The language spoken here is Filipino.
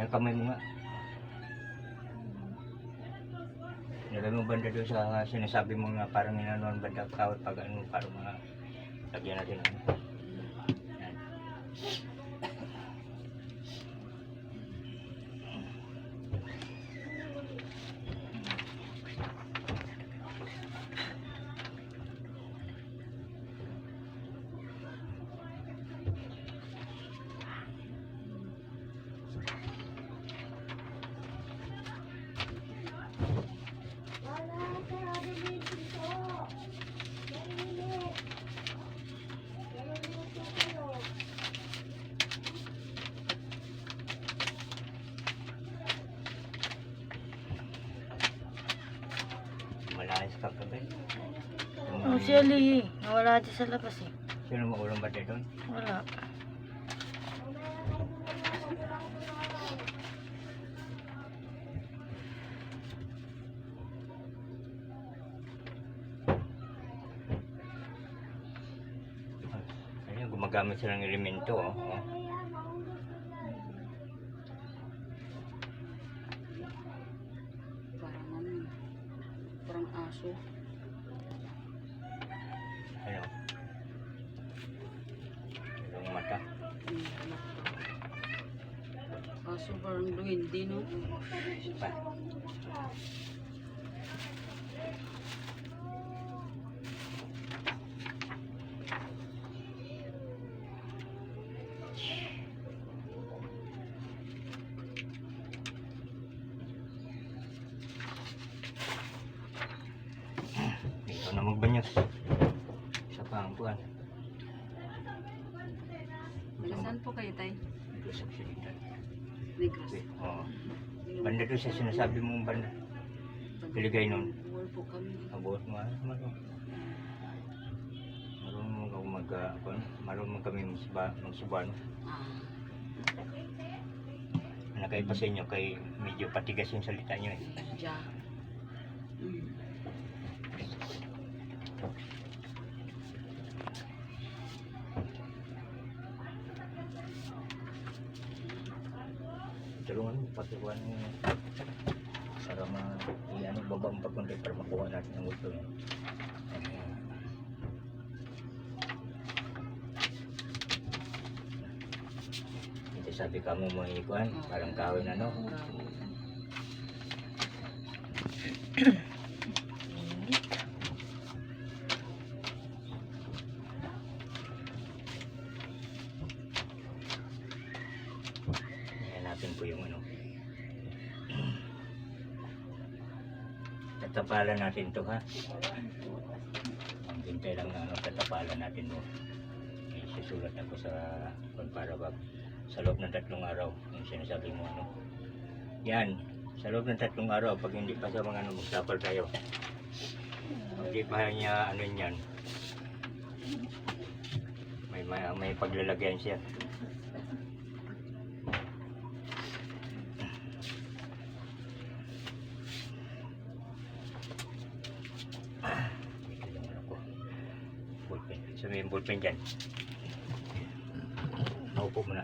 Yung kamay mo nga. Nilagay mo banda doon sa sinasabi mo nga parang inanuan banda kawat pag ano, parang mga lagyan natin ano. Yan. Malayas ka pa ba? Oh, si Ali. Nawala dyan sa labas eh. Sino mo ulang ba doon? Wala. Ayun, gumagamit sila ng elemento. Oh. Parang ano, parang aso. Ano? Yung mata. Aso parang duwindi, no? Pa. Ikaw na magbanyo. Isa pa ang buwan. Saan po kayo, tay? Ito sa Occidental. Negros. Oo. Banda doon sa sinasabi mong banda. Piligay nun. Buwal po kami. Mabuot mo. Marunong kami magsuban. Ah, Nakaiba sa inyo kay medyo patigas yung salita nyo eh. ja. Tulungan mo, paturuan mo para ma-iano babang pagkundi para makuha natin ang gusto nyo. Ito sabi ka mo mga ikuan, parang kahoy na no. Natin po yung ano. Tatapalan natin to ha. Ang hintay lang na ano, tatapalan natin mo. May susulat ako sa para wag sa loob ng 3 araw yung sinasabi mo ano. Yan, sa loob ng 3 araw pag hindi pa sa mga ano magtapal tayo. Hindi pa niya ano yan. May paglalagyan siya. Sa may ballpen dyan. Naupo mo na.